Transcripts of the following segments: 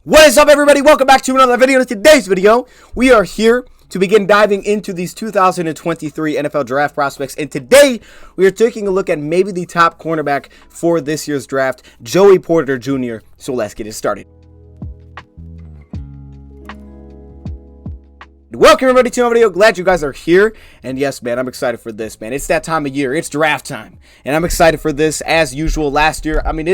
What is up, everybody? Welcome back to another video. In today's video, we are here to begin diving into these 2023 NFL draft prospects. And today, we are taking a look at maybe the top cornerback for this year's draft, Joey Porter Jr. So let's get it started. Welcome, everybody, to another video. Glad you guys are here. And yes, man, I'm excited for this, man. It's that time of year. It's draft time. And I'm excited for this as usual. Last year, I mean,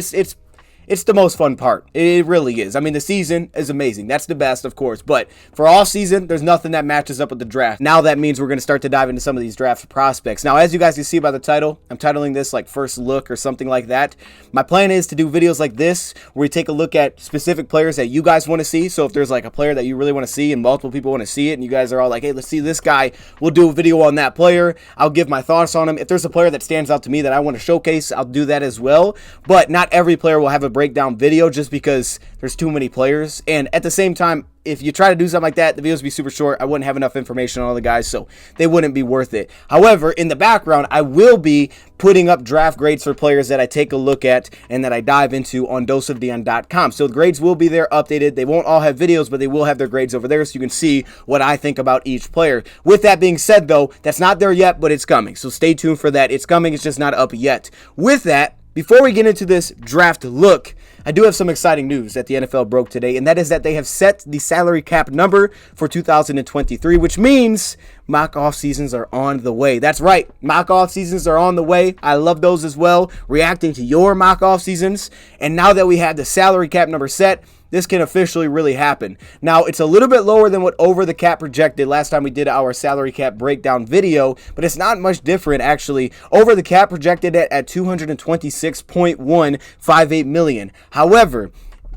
it's the most fun part. It really is. I mean, the season is amazing. That's the best, of course. But for all season, there's nothing that matches up with the draft. Now that means we're going to start to dive into some of these draft prospects. Now, as you guys can see by the title, I'm titling this like First Look or something like that. My plan is to do videos like this where we take a look at specific players that you guys want to see. So if there's like a player that you really want to see and multiple people want to see it and you guys are all like, hey, let's see this guy, we'll do a video on that player. I'll give my thoughts on him. If there's a player that stands out to me that I want to showcase, I'll do that as well. But not every player will have a breakdown video just because there's too many players. And at the same time, if you try to do something like that, the videos would be super short. I wouldn't have enough information on all the guys, so they wouldn't be worth it. However, in the background, I will be putting up draft grades for players that I take a look at and that I dive into on DoseOfDion.com. So the grades will be there updated. They won't all have videos, but they will have their grades over there so you can see what I think about each player. With that being said, though, that's not there yet, but it's coming. So stay tuned for that. It's coming. It's just not up yet. With that, before we get into this draft look, I do have some exciting news that the NFL broke today, and that is that they have set the salary cap number for 2023, which means mock off seasons are on the way. That's right, mock off seasons are on the way. I love those as well, reacting to your mock off seasons. And now that we have the salary cap number set, this can officially really happen. Now, it's a little bit lower than what Over the Cap projected last time we did our salary cap breakdown video, but it's not much different, actually. Over the Cap projected it at $226.158 million. However,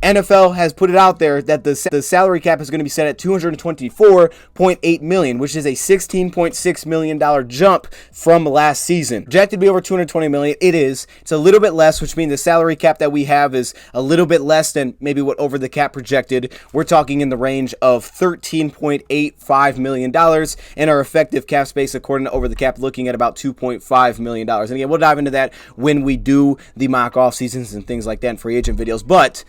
NFL has put it out there that the salary cap is going to be set at $224.8 million, which is a $16.6 million jump from last season. Projected to be over $220 million. It is. It's a little bit less, which means the salary cap that we have is a little bit less than maybe what Over the Cap projected. We're talking in the range of $13.85 million, and our effective cap space, according to Over the Cap, looking at about $2.5 million. And again, we'll dive into that when we do the mock off seasons and things like that in free agent videos. But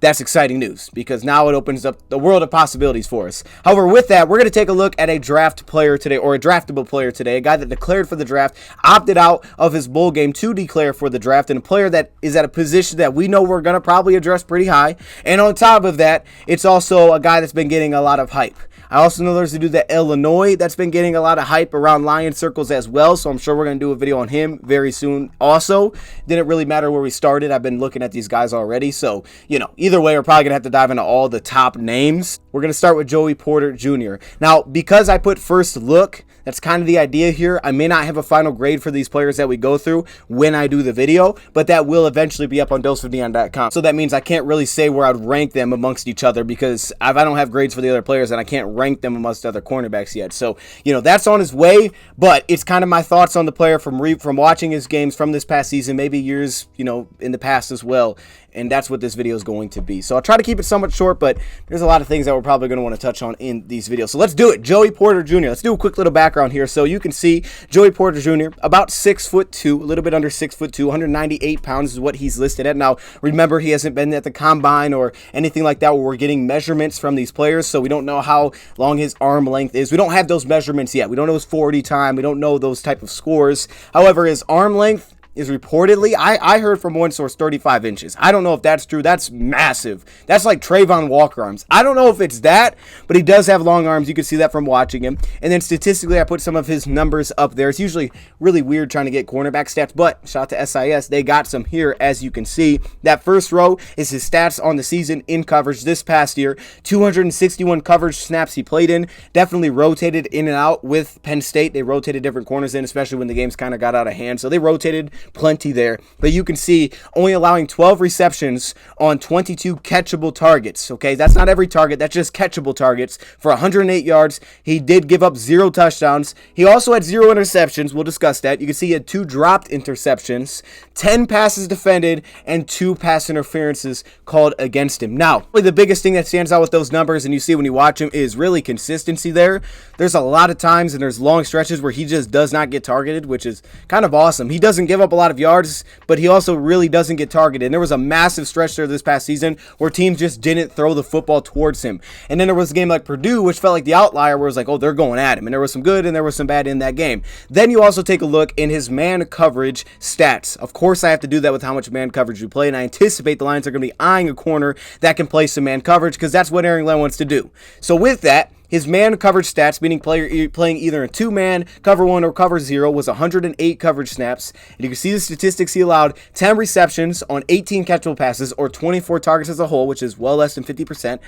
that's exciting news because now it opens up the world of possibilities for us. However, with that, we're going to take a look at a draft player today, or a draftable player today, a guy that declared for the draft, opted out of his bowl game to declare for the draft, and a player that is at a position that we know we're going to probably address pretty high. And on top of that, it's also a guy that's been getting a lot of hype. I also know there's a dude at Illinois that's been getting a lot of hype around Lion circles as well, so I'm sure we're going to do a video on him very soon. Also, didn't really matter where we started. I've been looking at these guys already, so, you know, either way, we're probably going to have to dive into all the top names. We're going to start with Joey Porter Jr. Now, because I put first look, that's kind of the idea here. I may not have a final grade for these players that we go through when I do the video, but that will eventually be up on DoseOfDion.com. So that means I can't really say where I'd rank them amongst each other because I don't have grades for the other players and I can't rank them amongst other cornerbacks yet. So, you know, that's on his way, but it's kind of my thoughts on the player from watching his games from this past season, maybe years, you know, in the past as well. And that's what this video is going to be. So I'll try to keep it somewhat short, but there's a lot of things that we're probably going to want to touch on in these videos. So let's do it. Joey Porter Jr. Let's do a quick little background here. So you can see Joey Porter Jr., about 6'2", a little bit under 6'2", 198 pounds is what he's listed at. Now, remember, he hasn't been at the combine or anything like that where we're getting measurements from these players, so we don't know how long his arm length is. We don't have those measurements yet. We don't know his 40 time. We don't know those type of scores. However, his arm length is reportedly, I heard from one source, 35 inches. I don't know if that's true. That's massive. That's like Trayvon Walker arms. I don't know if it's that, but he does have long arms. You can see that from watching him. And then statistically, I put some of his numbers up there. It's usually really weird trying to get cornerback stats, but shout out to SIS. They got some here, as you can see. That first row is his stats on the season in coverage this past year. 261 coverage snaps he played in. Definitely rotated in and out with Penn State. They rotated different corners in, especially when the games kind of got out of hand. So they rotated plenty there, but you can see only allowing 12 receptions on 22 catchable targets. Okay, that's not every target, that's just catchable targets for 108 yards. He did give up 0 touchdowns. He also had 0 interceptions. We'll discuss that. You can see he had 2 dropped interceptions, 10 passes defended, and 2 pass interferences called against him. Now, the biggest thing that stands out with those numbers, and you see when you watch him, is really consistency there. There's a lot of times and there's long stretches where he just does not get targeted, which is kind of awesome. He doesn't give up up a lot of yards, but he also really doesn't get targeted. And there was a massive stretch there this past season where teams just didn't throw the football towards him. And then there was a game like Purdue, which felt like the outlier, where it was like, oh, they're going at him. And there was some good and there was some bad in that game. Then you also take a look in his man coverage stats. Of course, I have to do that with how much man coverage you play, and I anticipate the Lions are going to be eyeing a corner that can play some man coverage because that's what Aaron Glenn wants to do. So with that, his man coverage stats, meaning player playing either in two-man, cover 1, or cover 0, was 108 coverage snaps. And you can see the statistics. He allowed 10 receptions on 18 catchable passes, or 24 targets as a whole, which is well less than 50%.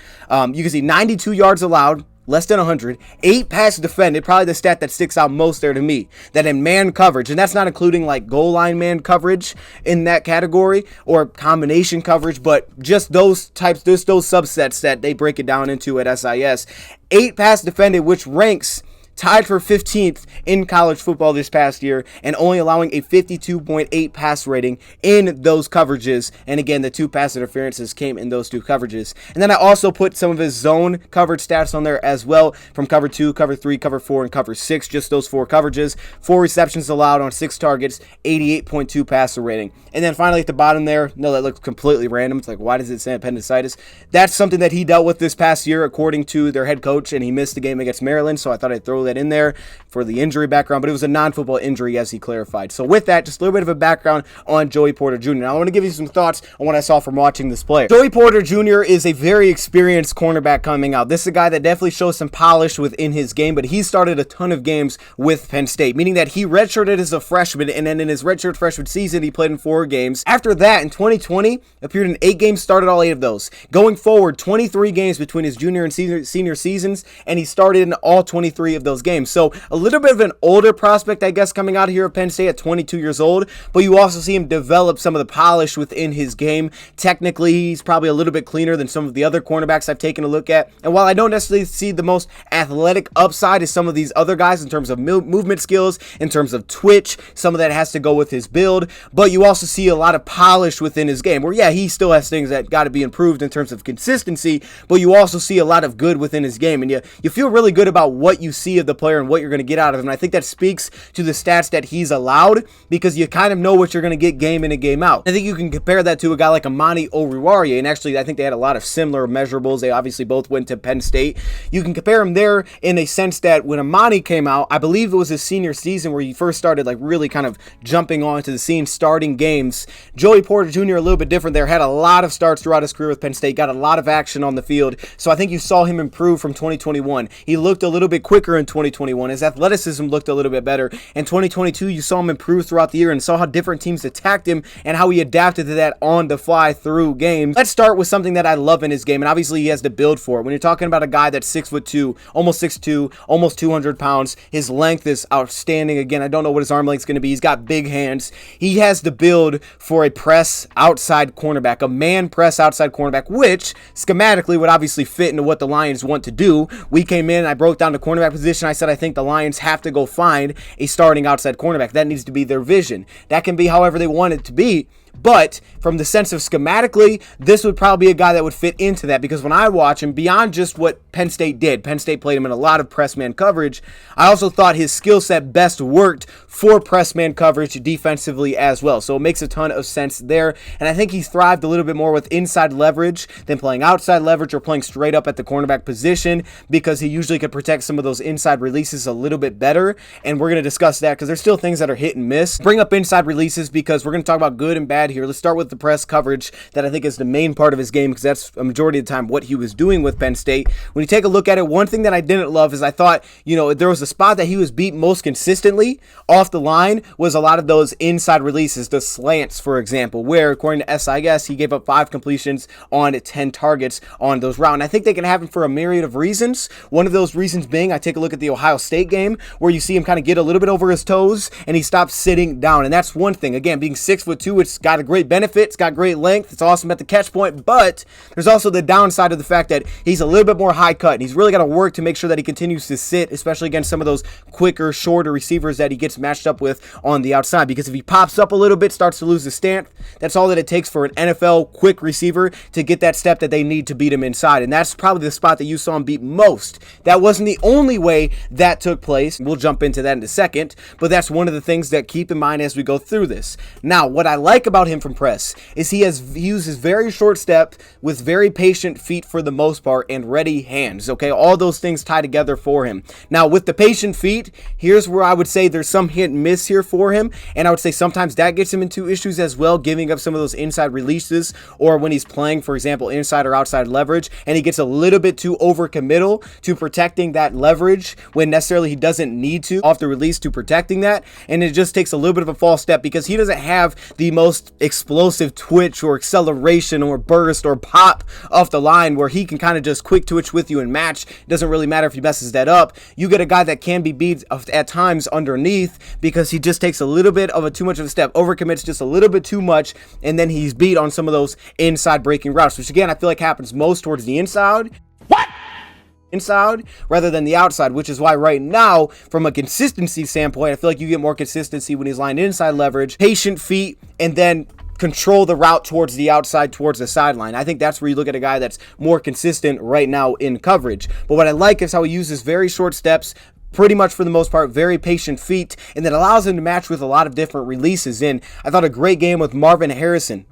You can see 92 yards allowed, less than 100, 8 passes defended, probably the stat that sticks out most there to me, that in man coverage, and that's not including like goal line man coverage in that category or combination coverage, but just those types, those subsets that they break it down into at SIS. 8 passes defended, which ranks tied for 15th in college football this past year, and only allowing a 52.8 pass rating in those coverages. And again, the 2 pass interferences came in those 2 coverages. And then I also put some of his zone coverage stats on there as well, from cover 2, cover 3, cover 4, and cover 6, just those 4 coverages. 4 receptions allowed on 6 targets, 88.2 passer rating. And then finally at the bottom there, no, that looks completely random. It's like, why does it say appendicitis? That's something that he dealt with this past year, according to their head coach, and he missed the game against Maryland, so I thought I'd throw that in there for the injury background, but it was a non-football injury, as he clarified. So with that, just a little bit of a background on Joey Porter Jr. Now I want to give you some thoughts on what I saw from watching this player. Joey Porter Jr. is a very experienced cornerback coming out. This is a guy that definitely shows some polish within his game, but he started a ton of games with Penn State, meaning that he redshirted as a freshman, and then in his redshirt freshman season, he played in 4 games. After that, in 2020, appeared in 8 games, started all 8 of those. Going forward, 23 games between his junior and senior seasons, and he started in all 23 of those games. So a little bit of an older prospect, I guess, coming out here of Penn State at 22 years old, but you also see him develop some of the polish within his game. Technically, he's probably a little bit cleaner than some of the other cornerbacks I've taken a look at. And while I don't necessarily see the most athletic upside as some of these other guys in terms of movement skills, in terms of twitch, some of that has to go with his build, but you also see a lot of polish within his game, where yeah, he still has things that got to be improved in terms of consistency, but you also see a lot of good within his game, and you feel really good about what you see of the player and what you're going to get out of him. And I think that speaks to the stats that he's allowed, because you kind of know what you're going to get game in and game out. I think you can compare that to a guy like Amani Oruwariye, and actually I think they had a lot of similar measurables. They obviously both went to Penn State. You can compare him there in a sense that when Amani came out, I believe it was his senior season where he first started like really kind of jumping onto the scene, starting games. Joey Porter Jr. a little bit different there, had a lot of starts throughout his career with Penn State, got a lot of action on the field, so I think you saw him improve from 2021. He looked a little bit quicker in 2021. His athleticism looked a little bit better. In 2022, you saw him improve throughout the year and saw how different teams attacked him and how he adapted to that on the fly through games. Let's start with something that I love in his game, and obviously he has to build for it. When you're talking about a guy that's 6'2", almost 6'2", almost 200 pounds, his length is outstanding. Again, I don't know what his arm length is going to be. He's got big hands. He has the build for a press outside cornerback, a man press outside cornerback, which schematically would obviously fit into what the Lions want to do. We came in, I broke down the cornerback position. I said I think the Lions have to go find a starting outside cornerback. That needs to be their vision. That can be however they want it to be. But from the sense of schematically, this would probably be a guy that would fit into that, because when I watch him, beyond just what Penn State did, Penn State played him in a lot of press man coverage, I also thought his skill set best worked for press man coverage defensively as well. So it makes a ton of sense there. And I think he's thrived a little bit more with inside leverage than playing outside leverage or playing straight up at the cornerback position, because he usually could protect some of those inside releases a little bit better. And we're going to discuss that because there's still things that are hit and miss. Bring up inside releases because we're going to talk about good and bad here. Let's start with the press coverage that I think is the main part of his game, because that's a majority of the time what he was doing with Penn State. When you take a look at it, one thing that I didn't love is I thought, there was a spot that he was beat most consistently off the line was a lot of those inside releases, the slants, for example, where according to SIS, he gave up 5 completions on 10 targets on those routes. And I think they can happen for a myriad of reasons. One of those reasons being, I take a look at the Ohio State game where you see him kind of get a little bit over his toes and he stops sitting down. And that's one thing. Again, being 6'2", it's got got a great benefit. It's got great length. It's awesome at the catch point, but there's also the downside of the fact that he's a little bit more high cut, and he's really got to work to make sure that he continues to sit, especially against some of those quicker, shorter receivers that he gets matched up with on the outside. Because if he pops up a little bit, starts to lose his stance, that's all that it takes for an NFL quick receiver to get that step that they need to beat him inside. And that's probably the spot that you saw him beat most. That wasn't the only way that took place. We'll jump into that in a second, but that's one of the things that keep in mind as we go through this. Now, what I like about him from press is he uses very short step with very patient feet for the most part and ready hands. Okay, all those things tie together for him. Now, with the patient feet, here's where I would say there's some hit and miss here for him, and I would say sometimes that gets him into issues as well, giving up some of those inside releases, or when he's playing, for example, inside or outside leverage, and he gets a little bit too overcommittal to protecting that leverage when necessarily he doesn't need to off the release to protecting that, and it just takes a little bit of a false step because he doesn't have the most explosive twitch or acceleration or burst or pop off the line where he can kind of just quick twitch with you and match. It doesn't really matter if he messes that up. You get a guy that can be beat at times underneath because he just takes a little bit of too much of a step, overcommits just a little bit too much, and then he's beat on some of those inside breaking routes, which again I feel like happens most towards the inside rather than the outside, which is why right now, from a consistency standpoint, I feel like you get more consistency when he's lined inside leverage, patient feet, and then control the route towards the outside, towards the sideline. I think that's where you look at a guy that's more consistent right now in coverage. But what I like is how he uses very short steps, pretty much for the most part, very patient feet, and that allows him to match with a lot of different releases. And I thought a great game with Marvin Harrison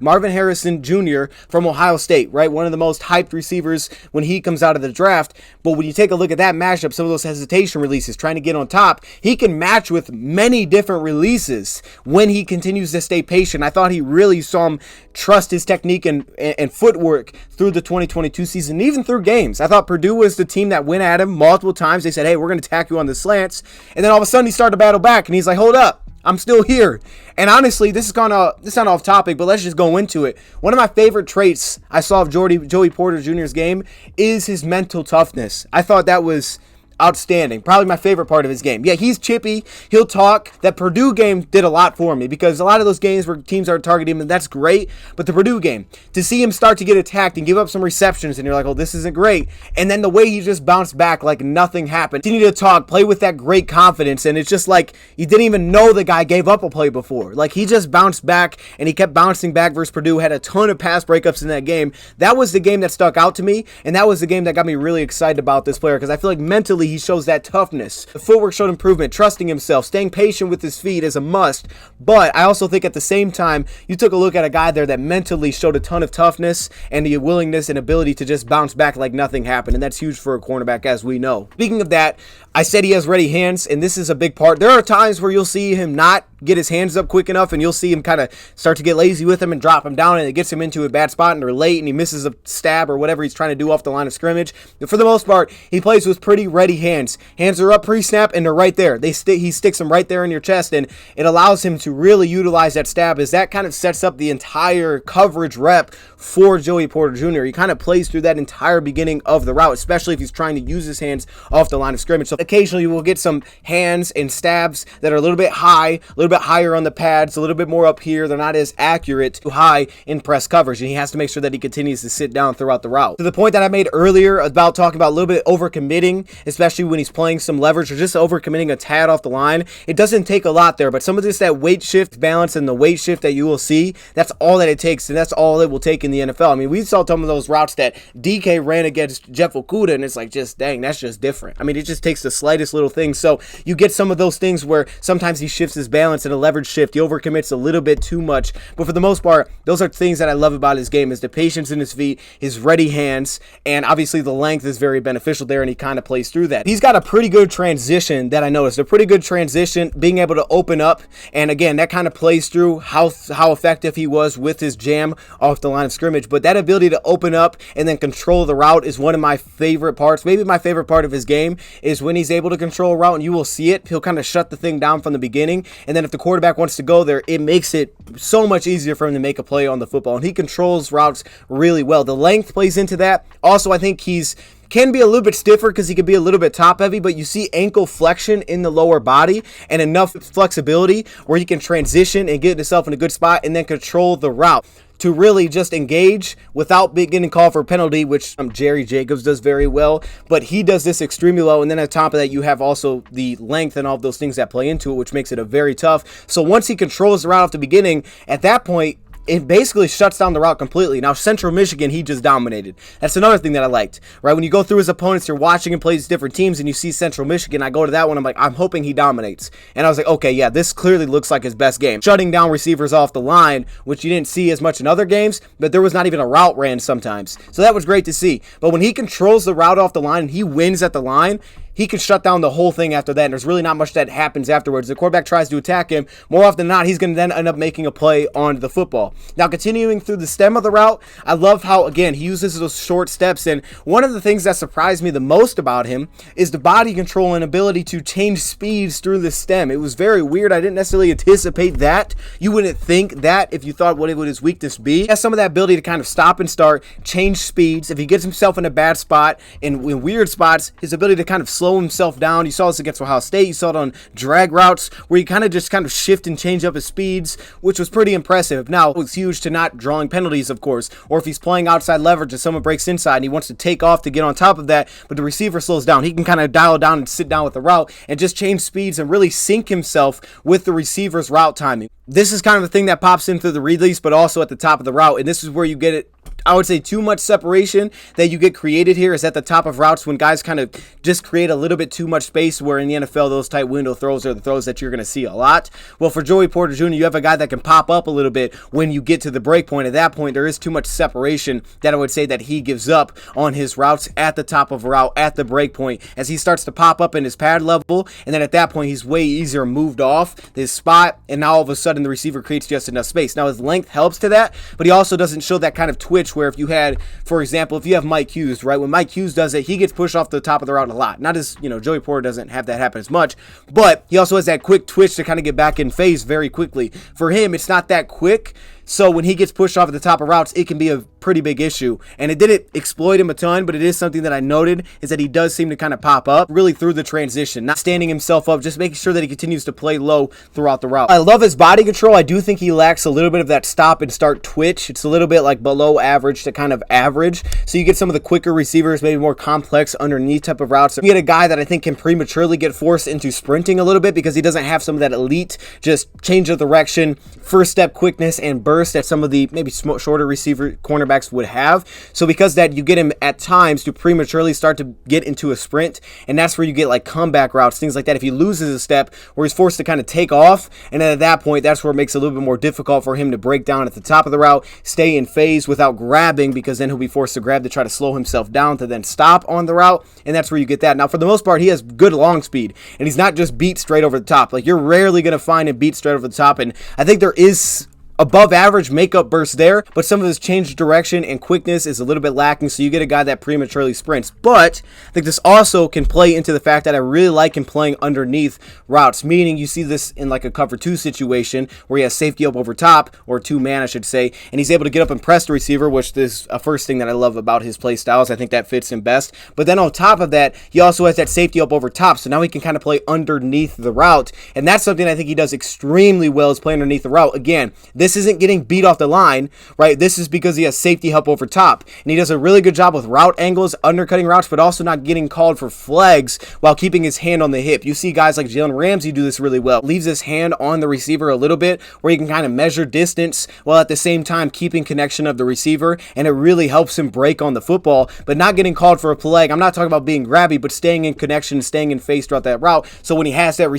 Jr. from Ohio State, right? One of the most hyped receivers when he comes out of the draft. But when you take a look at that matchup, some of those hesitation releases, trying to get on top, he can match with many different releases when he continues to stay patient. I thought he really saw him trust his technique and footwork through the 2022 season, even through games. I thought Purdue was the team that went at him multiple times. They said, hey, we're going to attack you on the slants, and then all of a sudden he started to battle back, and he's like, hold up, I'm still here. And honestly, this is not off topic, but let's just go into it. One of my favorite traits I saw of Joey Porter Jr.'s game is his mental toughness. I thought that was outstanding. Probably my favorite part of his game. Yeah, he's chippy. He'll talk. That Purdue game did a lot for me because a lot of those games where teams are targeting him, and that's great. But the Purdue game, to see him start to get attacked and give up some receptions, and you're like, oh, this isn't great. And then the way he just bounced back like nothing happened. Continue to talk, play with that great confidence, and it's just like you didn't even know the guy gave up a play before. Like he just bounced back, and he kept bouncing back versus Purdue, had a ton of pass breakups in that game. That was the game that stuck out to me, and that was the game that got me really excited about this player because I feel like mentally he shows that toughness. The footwork showed improvement, trusting himself, staying patient with his feet is a must. But I also think at the same time, you took a look at a guy there that mentally showed a ton of toughness and the willingness and ability to just bounce back like nothing happened. And that's huge for a cornerback, as we know. Speaking of that, I said he has ready hands, and this is a big part. There are times where you'll see him not get his hands up quick enough, and you'll see him kind of start to get lazy with him and drop him down, and it gets him into a bad spot, and they're late, and he misses a stab or whatever he's trying to do off the line of scrimmage. But for the most part, he plays with pretty ready hands. Hands are up pre-snap, and they're right there. He sticks them right there in your chest, and it allows him to really utilize that stab, as that kind of sets up the entire coverage rep for Joey Porter Jr. He kind of plays through that entire beginning of the route, especially if he's trying to use his hands off the line of scrimmage. So occasionally you will get some hands and stabs that are a little bit high, a little bit higher on the pads, a little bit more up here. They're not as accurate, too high in press coverage, and he has to make sure that he continues to sit down throughout the route. To the point that I made earlier about talking about a little bit overcommitting, especially when he's playing some leverage or just overcommitting a tad off the line, it doesn't take a lot there, but some of this, that weight shift balance and the weight shift that you will see, that's all that it takes, and that's all it will take in the NFL. I mean, we saw some of those routes that DK ran against Jeff Okudah, and it's like, just dang, that's just different. I mean, it just takes the slightest little thing. So you get some of those things where sometimes he shifts his balance in a leverage shift, he overcommits a little bit too much, but for the most part, those are things that I love about his game, is the patience in his feet, his ready hands, and obviously the length is very beneficial there, and he kind of plays through that. He's got a pretty good transition that I noticed, a pretty good transition, being able to open up, and again, that kind of plays through how effective he was with his jam off the line of scrimmage. But that ability to open up and then control the route is one of my favorite parts. Maybe my favorite part of his game is when he's able to control a route, and you will see it. He'll kind of shut the thing down from the beginning, and then if the quarterback wants to go there, it makes it so much easier for him to make a play on the football, and he controls routes really well. The length plays into that. Also, I think he's can be a little bit stiffer because he can be a little bit top heavy, but you see ankle flexion in the lower body and enough flexibility where he can transition and get himself in a good spot and then control the route to really just engage without getting called for a penalty, which Jerry Jacobs does very well, but he does this extremely well. And then on top of that, you have also the length and all of those things that play into it, which makes it a very tough. So once he controls the route off the beginning, at that point, it basically shuts down the route completely. Now, Central Michigan, he just dominated. That's another thing that I liked, right? When you go through his opponents, you're watching him play these different teams, and you see Central Michigan, I go to that one, I'm like, I'm hoping he dominates. And I was like, okay, yeah, this clearly looks like his best game. Shutting down receivers off the line, which you didn't see as much in other games, but there was not even a route ran sometimes. So that was great to see. But when he controls the route off the line and he wins at the line, he can shut down the whole thing after that, and there's really not much that happens afterwards. The quarterback tries to attack him. More often than not, he's going to then end up making a play on the football. Now, continuing through the stem of the route, I love how, again, he uses those short steps, and one of the things that surprised me the most about him is the body control and ability to change speeds through the stem. It was very weird. I didn't necessarily anticipate that. You wouldn't think that if you thought what would his weakness be. He has some of that ability to kind of stop and start, change speeds. If he gets himself in a bad spot, in weird spots, his ability to kind of slow himself down. You saw this against Ohio State. You saw it on drag routes where he kind of shift and change up his speeds, which was pretty impressive. Now, it was huge to not drawing penalties, of course, or if he's playing outside leverage and someone breaks inside and he wants to take off to get on top of that, but the receiver slows down. He can kind of dial down and sit down with the route and just change speeds and really sync himself with the receiver's route timing. This is kind of the thing that pops in through the release, but also at the top of the route, and this is where you get it. I would say too much separation that you get created here is at the top of routes when guys kind of just create a little bit too much space, where in the NFL, those tight window throws are the throws that you're going to see a lot. Well, for Joey Porter Jr., you have a guy that can pop up a little bit when you get to the break point. At that point, there is too much separation that I would say that he gives up on his routes at the top of a route at the break point as he starts to pop up in his pad level. And then at that point, he's way easier moved off his spot. And now all of a sudden, the receiver creates just enough space. Now, his length helps to that, but he also doesn't show that kind of twitch where if you had, for example, if you have Mike Hughes, right, when Mike Hughes does it, he gets pushed off the top of the route a lot. Not as, Joey Porter doesn't have that happen as much, but he also has that quick twitch to kind of get back in phase very quickly. For him, it's not that quick. So when he gets pushed off at the top of routes, it can be a pretty big issue. And it didn't exploit him a ton, but it is something that I noted is that he does seem to kind of pop up really through the transition, not standing himself up, just making sure that he continues to play low throughout the route. I love his body control. I do think he lacks a little bit of that stop and start twitch. It's a little bit like below average to kind of average. So you get some of the quicker receivers, maybe more complex underneath type of routes. You get a guy that I think can prematurely get forced into sprinting a little bit because he doesn't have some of that elite just change of direction, first step quickness, and burst that some of the maybe shorter receiver cornerbacks would have. So because that, you get him at times to prematurely start to get into a sprint, and that's where you get like comeback routes, things like that. If he loses a step where he's forced to kind of take off, and then at that point, that's where it makes it a little bit more difficult for him to break down at the top of the route, stay in phase without grabbing, because then he'll be forced to grab to try to slow himself down to then stop on the route, and that's where you get that. Now, for the most part, he has good long speed, and he's not just beat straight over the top. Like, you're rarely going to find him beat straight over the top, and I think there is above average makeup burst there, but some of his change of direction and quickness is a little bit lacking, so you get a guy that prematurely sprints. But I think this also can play into the fact that I really like him playing underneath routes, meaning you see this in like a cover 2 situation where he has safety up over top, or 2-man I should say, and he's able to get up and press the receiver, which is a first thing that I love about his play styles. I think that fits him best. But then on top of that, he also has that safety up over top, so now he can kind of play underneath the route, and that's something I think he does extremely well, is playing underneath the route. Again, this isn't getting beat off the line, right? This is because he has safety help over top, and he does a really good job with route angles, undercutting routes, but also not getting called for flags while keeping his hand on the hip. You see guys like Jalen Ramsey do this really well. Leaves his hand on the receiver a little bit where he can kind of measure distance while at the same time keeping connection of the receiver, and it really helps him break on the football, but not getting called for a flag. I'm not talking about being grabby, but staying in connection, staying in phase throughout that route. So when he has that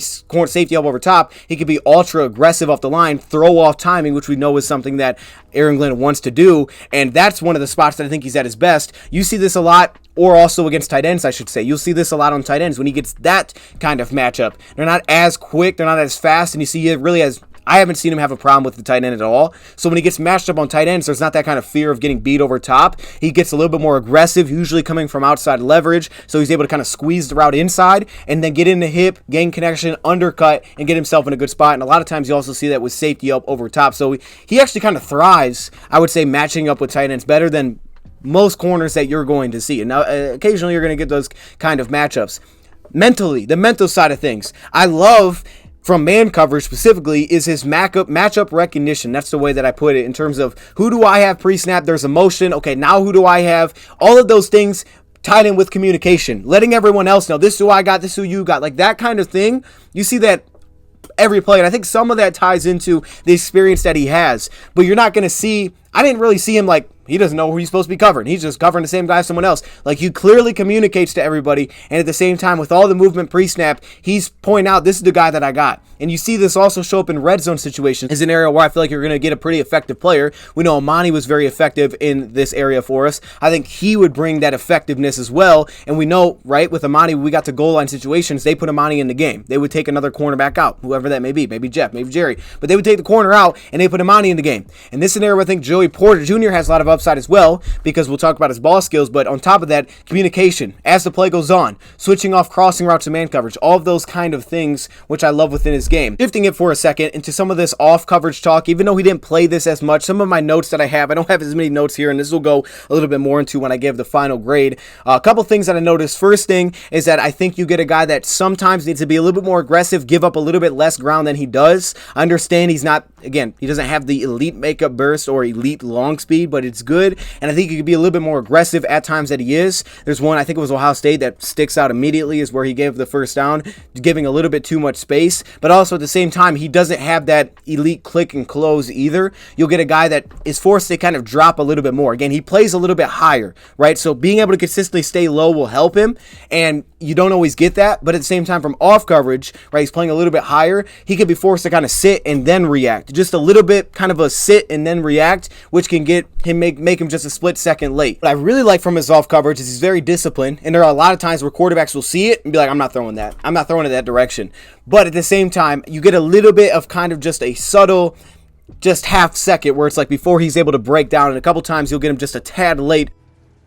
safety help over top, he can be ultra aggressive off the line, throw off timing, which we know is something that Aaron Glenn wants to do, and that's one of the spots that I think he's at his best. You see this a lot, or also against tight ends, I should say. You'll see this a lot on tight ends when he gets that kind of matchup. They're not as quick, they're not as fast, and you see it really has. I haven't seen him have a problem with the tight end at all. So when he gets matched up on tight ends, there's not that kind of fear of getting beat over top. He gets a little bit more aggressive, usually coming from outside leverage. So he's able to kind of squeeze the route inside and then get in the hip, gain connection, undercut, and get himself in a good spot. And a lot of times you also see that with safety up over top. So he actually kind of thrives, I would say, matching up with tight ends better than most corners that you're going to see. And now, occasionally you're going to get those kind of matchups. Mentally, the mental side of things, I love from man coverage specifically is his matchup recognition. That's the way that I put it in terms of who do I have pre-snap? There's emotion. Okay, now who do I have? All of those things tied in with communication, letting everyone else know this is who I got, this is who you got, like that kind of thing. You see that every play, and I think some of that ties into the experience that he has, but you're not going to see, I didn't really see him like, he doesn't know who he's supposed to be covering. He's just covering the same guy as someone else. Like, he clearly communicates to everybody, and at the same time, with all the movement pre-snap, he's pointing out, this is the guy that I got. And you see this also show up in red zone situations. Is an area where I feel like you're going to get a pretty effective player. We know Amani was very effective in this area for us. I think he would bring that effectiveness as well. And we know, right, with Amani, we got to goal line situations, they put Amani in the game. They would take another cornerback out, whoever that may be, maybe Jeff, maybe Jerry. But they would take the corner out, and they put Amani in the game. And this scenario, I think Joey Porter Jr. has a lot of upside as well, because we'll talk about his ball skills, but on top of that, communication as the play goes on, switching off crossing routes to man coverage, all of those kind of things, which I love within his game. Shifting it for a second into some of this off coverage talk, even though he didn't play this as much, some of my notes that I don't have as many notes here, and this will go a little bit more into when I give the final grade. A couple things that I noticed. First thing is that I think you get a guy that sometimes needs to be a little bit more aggressive, give up a little bit less ground than he does. I understand he's not, again, he doesn't have the elite makeup burst or elite long speed, but it's good, and I think he could be a little bit more aggressive at times that he is. There's one, I think it was Ohio State, that sticks out immediately, is where he gave the first down, giving a little bit too much space, but also at the same time, he doesn't have that elite click and close either. You'll get a guy that is forced to kind of drop a little bit more. Again, he plays a little bit higher, right? So being able to consistently stay low will help him, and you don't always get that, but at the same time, from off coverage, right, he's playing a little bit higher, he could be forced to kind of sit and then react. Just a little bit, kind of a sit and then react, which can get him, make him just a split second late. What I really like from his off coverage is he's very disciplined, and there are a lot of times where quarterbacks will see it and be like, I'm not throwing that. I'm not throwing it that direction. But at the same time, you get a little bit of kind of just a subtle, just half second where it's like before he's able to break down, and a couple times you'll get him just a tad late.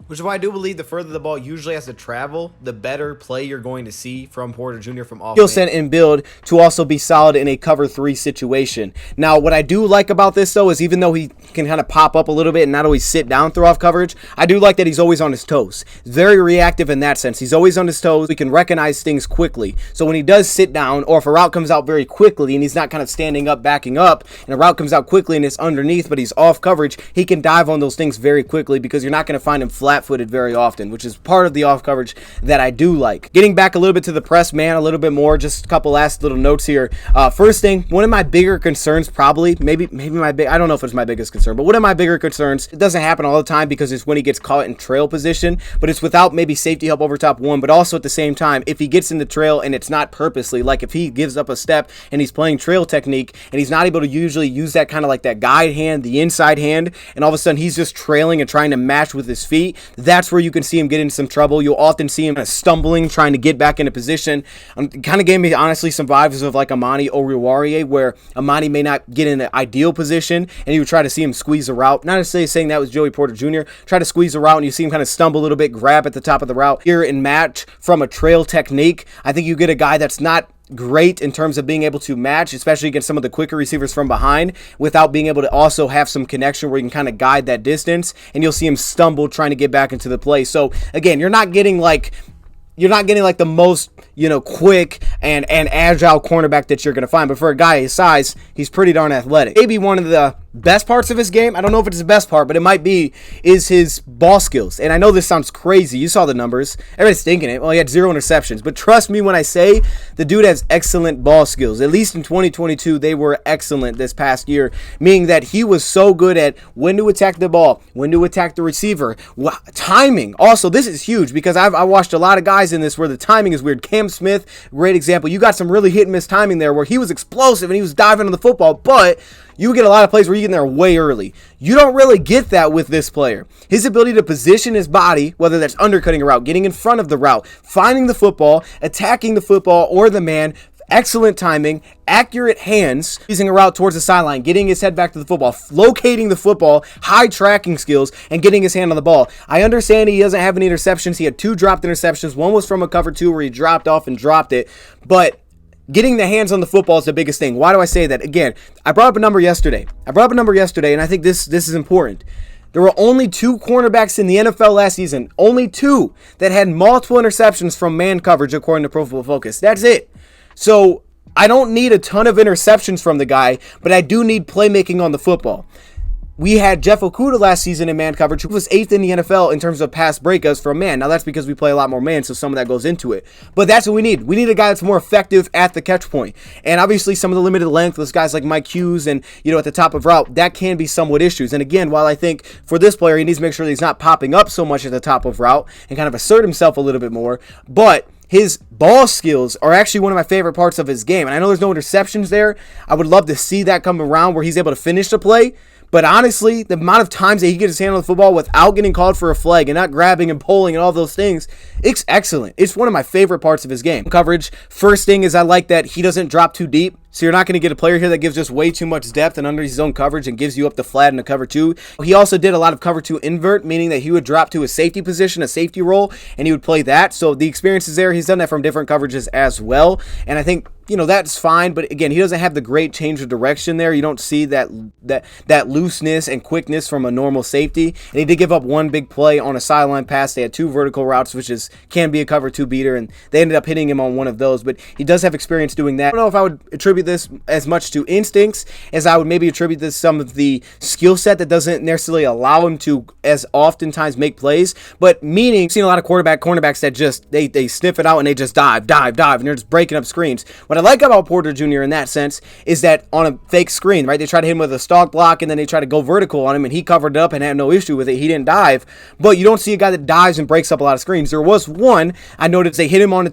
Which is why I do believe the further the ball usually has to travel, the better play you're going to see from Porter Jr. from off. Skill set and build to also be solid in a cover 3 situation. Now, what I do like about this, though, is even though he can kind of pop up a little bit and not always sit down through off coverage, I do like that he's always on his toes. Very reactive in that sense. He's always on his toes. We can recognize things quickly. So when he does sit down, or if a route comes out very quickly and he's not kind of standing up, backing up, and a route comes out quickly and it's underneath, but he's off coverage, he can dive on those things very quickly because you're not going to find him flat-footed very often, which is part of the off coverage that I do like. Getting back a little bit to the press man a little bit more, just a couple last little notes here. First thing, one of my bigger concerns, probably, maybe I don't know if it's my biggest concern, but one of my bigger concerns, it doesn't happen all the time because it's when he gets caught in trail position, but it's without maybe safety help over top one, but also at the same time, if he gets in the trail and it's not purposely, like if he gives up a step and he's playing trail technique and he's not able to usually use that kind of like that guide hand, the inside hand, and all of a sudden he's just trailing and trying to match with his feet, that's where you can see him get into some trouble. You'll often see him kind of stumbling, trying to get back into position. Kind of gave me, honestly, some vibes of like Amani Oruwariye, where Amani may not get in an ideal position, and you would try to see him squeeze a route. Not necessarily saying that was Joey Porter Jr. Try to squeeze a route, and you see him kind of stumble a little bit, grab at the top of the route. Here in match from a trail technique, I think you get a guy that's not great in terms of being able to match, especially against some of the quicker receivers from behind, without being able to also have some connection where you can kind of guide that distance, and you'll see him stumble trying to get back into the play. So again, you're not getting like the most, quick and agile cornerback that you're going to find. But for a guy his size, he's pretty darn athletic. Maybe one of the best parts of his game, I don't know if it's the best part, but it might be, is his ball skills. And I know this sounds crazy. You saw the numbers. Everybody's thinking it. Well, he had 0 interceptions. But trust me when I say the dude has excellent ball skills. At least in 2022, they were excellent this past year, meaning that he was so good at when to attack the ball, when to attack the receiver, timing. Also, this is huge because I watched a lot of guys in this where the timing is weird. Cam Smith, great example. You got some really hit and miss timing there where he was explosive and he was diving on the football, but you get a lot of plays where you get in there way early. You don't really get that with this player. His ability to position his body, whether that's undercutting a route, getting in front of the route, finding the football, attacking the football or the man, excellent timing, accurate hands, using a route towards the sideline, getting his head back to the football, locating the football, high tracking skills, and getting his hand on the ball. I understand he doesn't have any interceptions. He had 2 dropped interceptions. One was from a cover 2 where he dropped off and dropped it, but getting the hands on the football is the biggest thing. Why do I say that? Again, I brought up a number yesterday, and I think this is important. There were only 2 cornerbacks in the NFL last season, only 2, that had multiple interceptions from man coverage according to Pro Football Focus. That's it. So I don't need a ton of interceptions from the guy, but I do need playmaking on the football. We had Jeff Okudah last season in man coverage, who was 8th in the NFL in terms of pass breakups for a man. Now, that's because we play a lot more man, so some of that goes into it. But that's what we need. We need a guy that's more effective at the catch point. And obviously, some of the limited length, those guys like Mike Hughes and, at the top of route, that can be somewhat issues. And again, while I think for this player, he needs to make sure that he's not popping up so much at the top of route and kind of assert himself a little bit more. But his ball skills are actually one of my favorite parts of his game. And I know there's no interceptions there. I would love to see that come around where he's able to finish the play. But honestly, the amount of times that he gets his hand on the football without getting called for a flag and not grabbing and pulling and all those things, it's excellent. It's one of my favorite parts of his game. Coverage, first thing is I like that he doesn't drop too deep. So you're not going to get a player here that gives just way too much depth and under his own coverage and gives you up the flat in the cover 2. He also did a lot of cover 2 invert, meaning that he would drop to a safety position, a safety role, and he would play that. So the experience is there. He's done that from different coverages as well. And I think, that's fine. But again, he doesn't have the great change of direction there. You don't see that looseness and quickness from a normal safety. And he did give up one big play on a sideline pass. They had 2 vertical routes, which can be a cover 2 beater. And they ended up hitting him on one of those. But he does have experience doing that. I don't know if I would attribute this as much to instincts as I would maybe attribute this some of the skill set that doesn't necessarily allow him to as oftentimes make plays, but meaning I've seen a lot of cornerbacks that just they sniff it out and they just dive and they're just breaking up screens. What I like about Porter Jr. in that sense is that on a fake screen, right, they try to hit him with a stalk block and then they try to go vertical on him and he covered it up and had no issue with it. He didn't dive, but you don't see a guy that dives and breaks up a lot of screens. There was one I noticed they hit him on a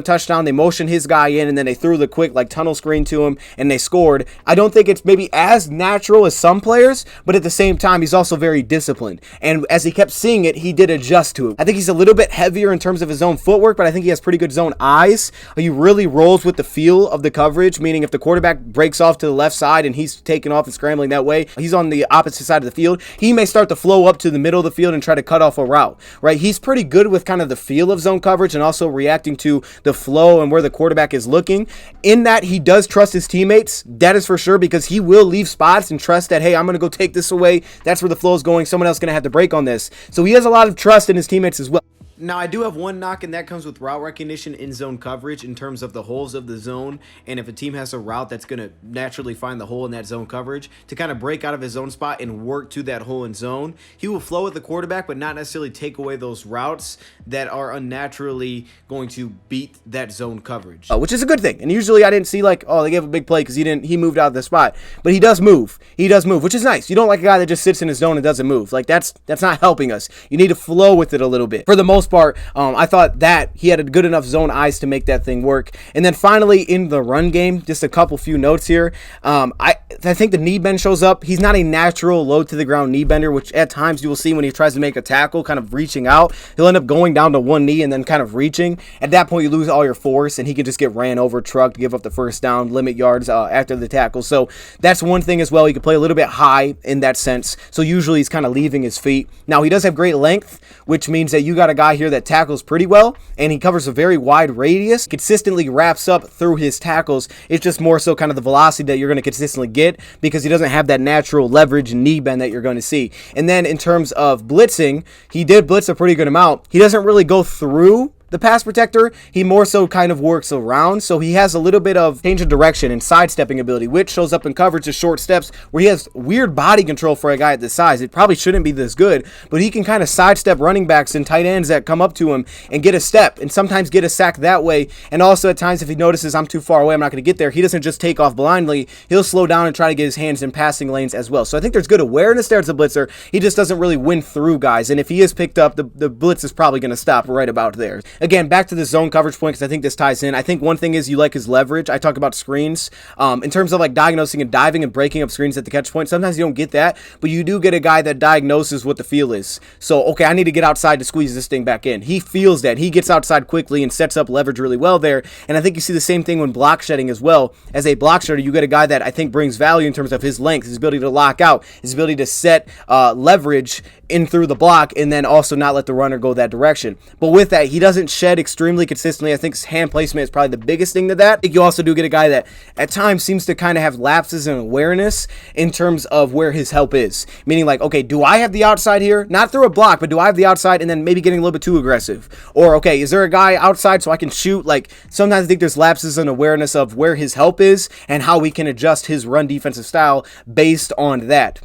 touchdown, they motioned his guy in and then they threw the quick tunnel screen to him and they scored. I don't think it's maybe as natural as some players, but at the same time, he's also very disciplined. And as he kept seeing it, he did adjust to it. I think he's a little bit heavier in terms of his own footwork, but I think he has pretty good zone eyes. He really rolls with the feel of the coverage, meaning if the quarterback breaks off to the left side and he's taking off and scrambling that way, he's on the opposite side of the field. He may start to flow up to the middle of the field and try to cut off a route, right? He's pretty good with kind of the feel of zone coverage and also reacting to the flow and where the quarterback is looking. In that, he does trust his teammates. That is for sure, because he will leave spots and trust that, hey, I'm going to go take this away. That's where the flow is going. Someone else is going to have to break on this. So he has a lot of trust in his teammates as well. Now, I do have one knock, and that comes with route recognition in zone coverage in terms of the holes of the zone. And if a team has a route that's going to naturally find the hole in that zone coverage to kind of break out of his zone spot and work to that hole in zone, he will flow with the quarterback, but not necessarily take away those routes that are unnaturally going to beat that zone coverage, which is a good thing. And usually I didn't see they gave a big play because he moved out of the spot, but he does move, which is nice. You don't like a guy that just sits in his zone and doesn't move. That's not helping us. You need to flow with it a little bit. For the most part, I thought that he had a good enough zone eyes to make that thing work. And then finally in the run game, just a few notes here. I think the knee bend shows up. He's not a natural low to the ground knee bender, which at times you will see when he tries to make a tackle, kind of reaching out. He'll end up going down to one knee and then kind of reaching. At that point, you lose all your force and he can just get ran over, trucked, give up the first down, limit yards after the tackle. So that's one thing as well. He can play a little bit high in that sense. So usually he's kind of leaving his feet. Now he does have great length, which means that you got a guy here that tackles pretty well and he covers a very wide radius, consistently wraps up through his tackles. It's just more so kind of the velocity that you're going to consistently get because he doesn't have that natural leverage knee bend that you're going to see. And then in terms of blitzing, he did blitz a pretty good amount. He doesn't really go through the pass protector, he more so kind of works around, so he has a little bit of change of direction and sidestepping ability, which shows up in coverage as short steps where he has weird body control for a guy at this size. It probably shouldn't be this good, but he can kind of sidestep running backs and tight ends that come up to him and get a step and sometimes get a sack that way. And also at times if he notices I'm too far away, I'm not going to get there, he doesn't just take off blindly. He'll slow down and try to get his hands in passing lanes as well. So I think there's good awareness there as a blitzer. He just doesn't really win through guys, and if he is picked up, the blitz is probably going to stop right about there. Again, back to the zone coverage point, because I think this ties in. I think one thing is you like his leverage. I talk about screens. In terms of like diagnosing and diving and breaking up screens at the catch point, sometimes you don't get that, but you do get a guy that diagnoses what the feel is. So, okay, I need to get outside to squeeze this thing back in. He feels that. He gets outside quickly and sets up leverage really well there. And I think you see the same thing when block shedding as well. As a block shedder, you get a guy that I think brings value in terms of his length, his ability to lock out, his ability to set leverage in through the block and then also not let the runner go that direction. But with that, he doesn't doesn't shed extremely consistently. I think his hand placement is probably the biggest thing to that. I think you also do get a guy that at times seems to kind of have lapses in awareness in terms of where his help is. Meaning like, okay, do I have the outside here? Not through a block, but do I have the outside, and then maybe getting a little bit too aggressive? Or, okay, is there a guy outside so I can shoot? Like, sometimes I think there's lapses in awareness of where his help is and how we can adjust his run defensive style based on that.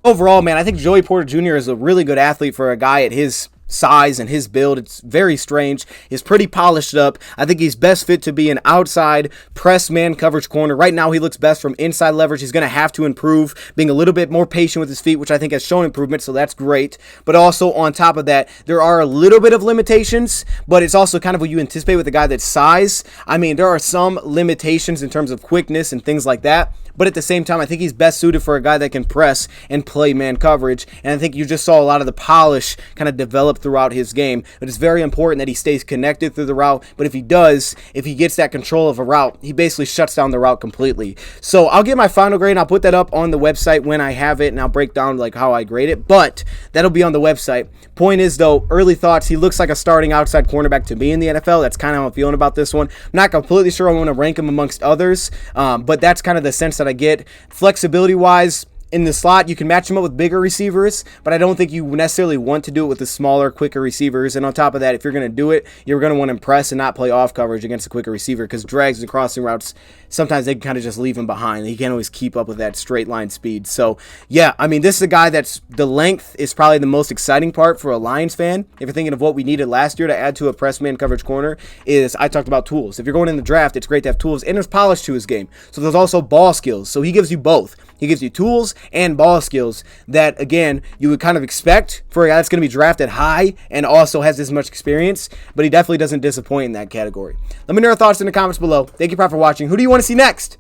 Overall, man, I think Joey Porter Jr. is a really good athlete for a guy at his size and his build. It's very strange. He's pretty polished up. I think he's best fit to be an outside press man coverage corner. Right now, he looks best from inside leverage. He's going to have to improve, being a little bit more patient with his feet, which I think has shown improvement, so that's great. But also, on top of that, there are a little bit of limitations, but it's also kind of what you anticipate with a guy that's size. I mean, there are some limitations in terms of quickness and things like that. But at the same time, I think he's best suited for a guy that can press and play man coverage. And I think you just saw a lot of the polish kind of develop throughout his game. But it's very important that he stays connected through the route. But if he does, if he gets that control of a route, he basically shuts down the route completely. So I'll get my final grade, and I'll put that up on the website when I have it, and I'll break down like how I grade it. But that'll be on the website. Point is, though, early thoughts, he looks like a starting outside cornerback to me in the NFL. That's kind of how I'm feeling about this one. I'm not completely sure I want to rank him amongst others, but that's kind of the sense that I get. Flexibility wise, in the slot, you can match him up with bigger receivers, but I don't think you necessarily want to do it with the smaller, quicker receivers. And on top of that, if you're going to do it, you're going to want to impress and not play off coverage against a quicker receiver, because drags and crossing routes, sometimes they can kind of just leave him behind. He can't always keep up with that straight line speed. So, yeah, I mean, this is a guy that's, the length is probably the most exciting part for a Lions fan. If you're thinking of what we needed last year to add to a press man coverage corner, is I talked about tools. If you're going in the draft, it's great to have tools, and there's polish to his game. So there's also ball skills. So he gives you both. He gives you tools and ball skills that, again, you would kind of expect for a guy that's going to be drafted high and also has this much experience, but he definitely doesn't disappoint in that category. Let me know your thoughts in the comments below. Thank you, Prop, for watching. Who do you want to see next?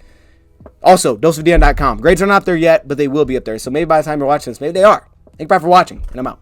Also, DoseOfDion.com. Grades are not up there yet, but they will be up there. So maybe by the time you're watching this, maybe they are. Thank you, Prop, for watching, and I'm out.